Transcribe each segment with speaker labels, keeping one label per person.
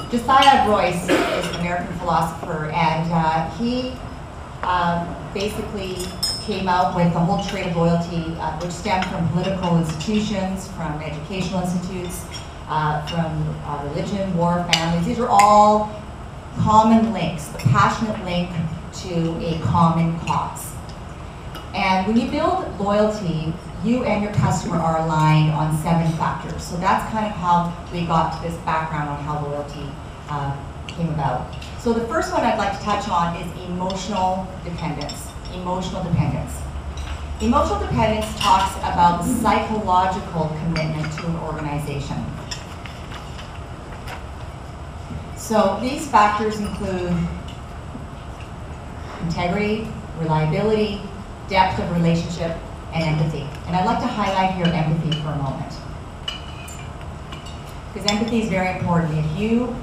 Speaker 1: Josiah Royce is an American philosopher, and he basically came out with the whole trait of loyalty, which stemmed from political institutions, from educational institutes, from religion, war, families. These are all common links, the passionate link to a common cause. And when you build loyalty, you and your customer are aligned on 7 factors. So that's kind of how we got to this background on how loyalty came about. So the first one I'd like to touch on is emotional dependence. Emotional dependence. Emotional dependence talks about the psychological commitment to an organization. So these factors include integrity, reliability, depth of relationship, and empathy. And I'd like to highlight here empathy for a moment. Because empathy is very important. If you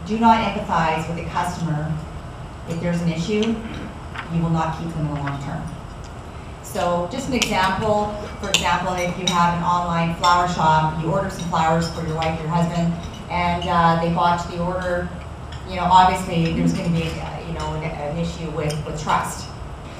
Speaker 1: do not empathize with a customer, if there's an issue, you will not keep them in the long term. So just an example, for example, if you have an online flower shop, you order some flowers for your wife, your husband, and they botch the order, obviously there's going to be an issue with trust.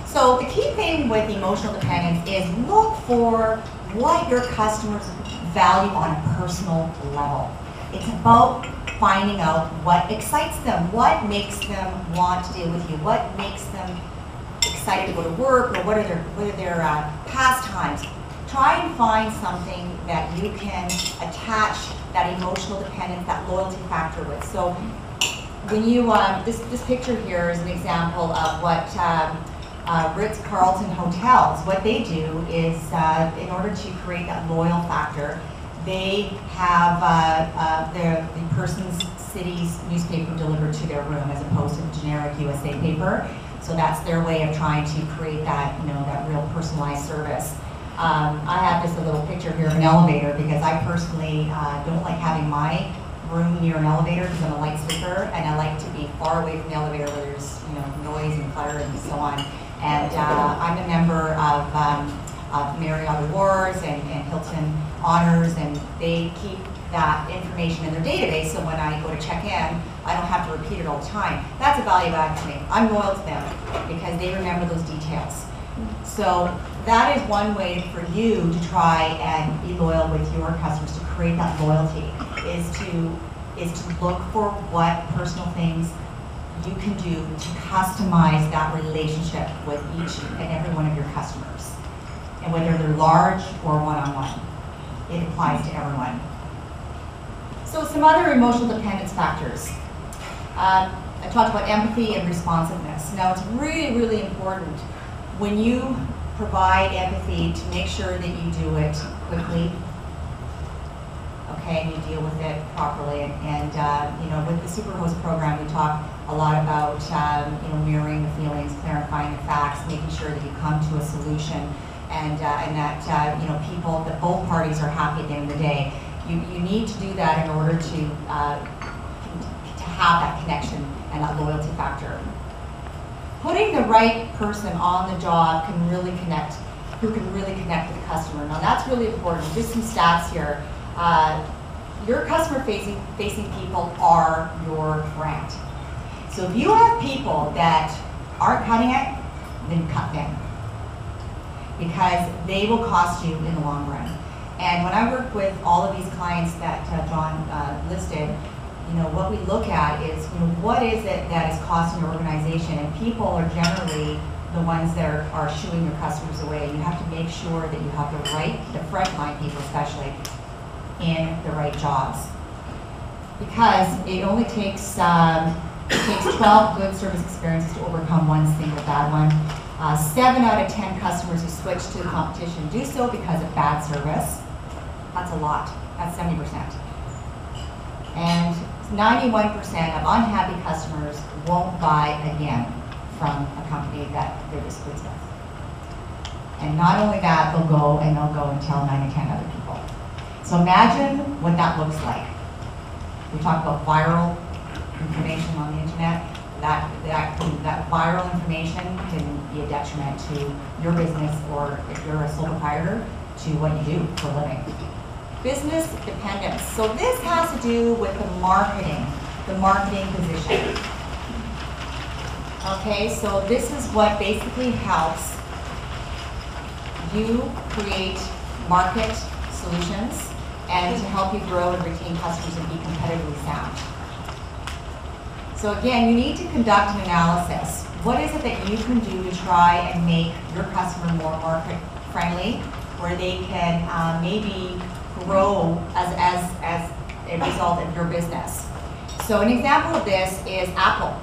Speaker 1: So the key thing with emotional dependence is look for what your customers value on a personal level. It's about finding out what excites them, what makes them want to deal with you, what makes them excited to go to work, or what are their pastimes. Try and find something that you can attach that emotional dependence, that loyalty factor with. So when you, this picture here is an example of what Ritz-Carlton hotels, what they do is, in order to create that loyal factor, they have the person's city's newspaper delivered to their room as opposed to the generic USA paper. So that's their way of trying to create that, that real personalized service. I have just a little picture here of an elevator because I personally don't like having my room near an elevator because I'm a light sleeper, and I like to be far away from the elevator where there's noise and clutter and so on. And I'm a member of Marriott Rewards and Hilton Honors, and they keep that information in their database, so when I go to check in, I don't have to repeat it all the time. That's a value add to me. I'm loyal to them because they remember those details. So that is one way for you to try and be loyal with your customers, to create that loyalty, is to look for what personal things you can do to customize that relationship with each and every one of your customers. And whether they're large or one-on-one, it applies to everyone. So some other emotional dependence factors. I talked about empathy and responsiveness. Now it's really, really important when you provide empathy to make sure that you do it quickly, okay, and you deal with it properly. And with the Superhost program, we talk a lot about mirroring the feelings, clarifying the facts, making sure that you come to a solution, and that people, that both parties are happy at the end of the day. You need to do that in order to have that connection and that loyalty factor. Putting the right person on the job can really connect, who can really connect with the customer. Now that's really important. Just some stats here. Your customer-facing people are your brand. So if you have people that aren't cutting it, then cut them, because they will cost you in the long run. And when I work with all of these clients that John listed, what we look at is, what is it that is costing your organization? And people are generally the ones that are shooing your customers away. You have to make sure that you have the frontline people especially, in the right jobs. Because it only takes 12 good service experiences to overcome one single bad one. 7 out of 10 customers who switch to the competition do so because of bad service. That's a lot. That's 70%. And 91% of unhappy customers won't buy again from a company that they're displeased with. And not only that, they'll go and tell 9 to 10 other people. So imagine what that looks like. We talk about viral information on the internet. That viral information can be a detriment to your business, or if you're a sole proprietor, to what you do for a living. Business dependence. So this has to do with the marketing the marketing position. Okay, so this is what basically helps you create market solutions and to help you grow and retain customers and be competitively sound. So again, you need to conduct an analysis. What is it that you can do to try and make your customer more market friendly, where they can maybe grow as a result of your business? So an example of this is Apple.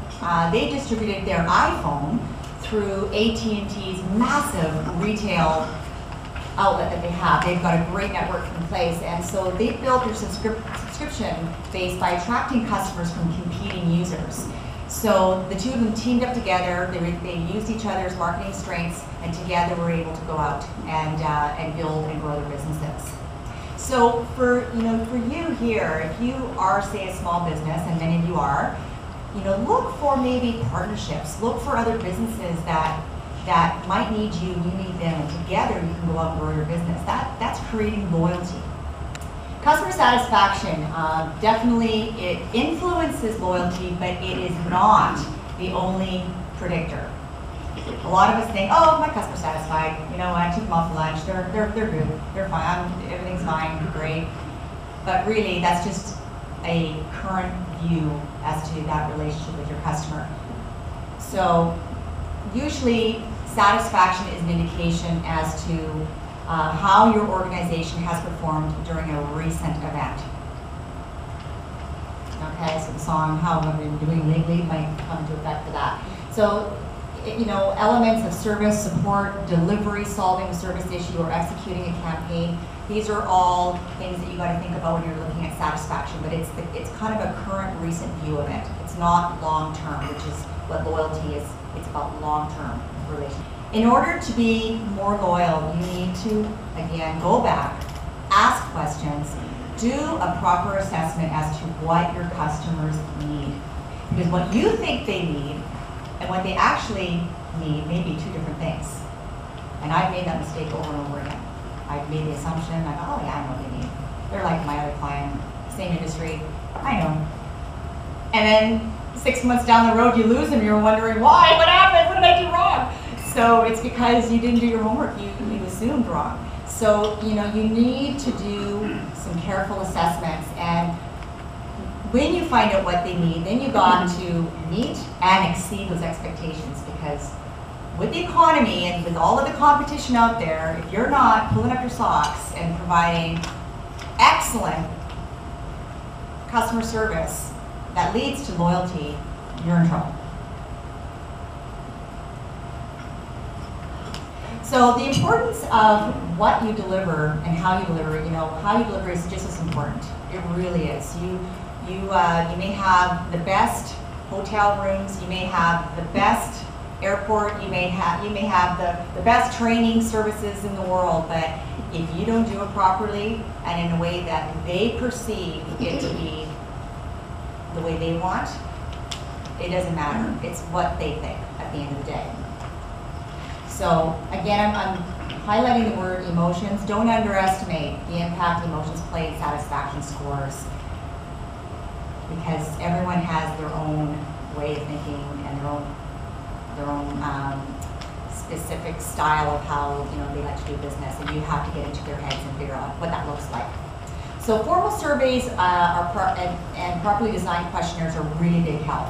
Speaker 1: They distributed their iPhone through AT&T's massive retail outlet that they have. They've got a great network in place, and so they built their subscription base by attracting customers from competing users. So the two of them teamed up together. They used each other's marketing strengths, and together were able to go out and build and grow their businesses. So for you here, if you are, say, a small business, and many of you are, look for maybe partnerships. Look for other businesses that might need you need them, and together you can go out and grow your business. That's creating loyalty. Customer satisfaction, definitely it influences loyalty, but it is not the only predictor. A lot of us think, oh, my customer's satisfied. I took them off for lunch. They're good. They're fine. Everything's fine. Great. But really, that's just a current view as to that relationship with your customer. So usually, satisfaction is an indication as to how your organization has performed during a recent event. Okay, so the song "How Have I Been Doing Lately" might come into effect for that. So, elements of service, support, delivery, solving a service issue, or executing a campaign. These are all things that you got to think about when you're looking at satisfaction. But it's kind of a current, recent view of it. It's not long term, which is what loyalty is. It's about long term relationship. In order to be more loyal, you need to, again, go back, ask questions, do a proper assessment as to what your customers need. Because what you think they need and what they actually need may be two different things. And I've made that mistake over and over again. I've made the assumption, I go, oh yeah, I know what they need. They're like my other client, same industry, I know. And then 6 months down the road, you lose them, you're wondering, why? What happened? What did I do wrong? So it's because you didn't do your homework, you assumed wrong. So, you need to do some careful assessments, and when you find out what they need, then you got to meet and exceed those expectations, because with the economy and with all of the competition out there, if you're not pulling up your socks and providing excellent customer service that leads to loyalty, you're in trouble. So the importance of what you deliver and how you deliver it, how you deliver is just as important. It really is. You may have the best hotel rooms, you may have the best airport, you may have the best training services in the world, but if you don't do it properly and in a way that they perceive it to be the way they want, it doesn't matter. It's what they think at the end of the day. So again, I'm highlighting the word emotions. Don't underestimate the impact emotions play in satisfaction scores, because everyone has their own way of thinking and their own specific style of how they like to do business, and you have to get into their heads and figure out what that looks like. So formal surveys and properly designed questionnaires are really big help.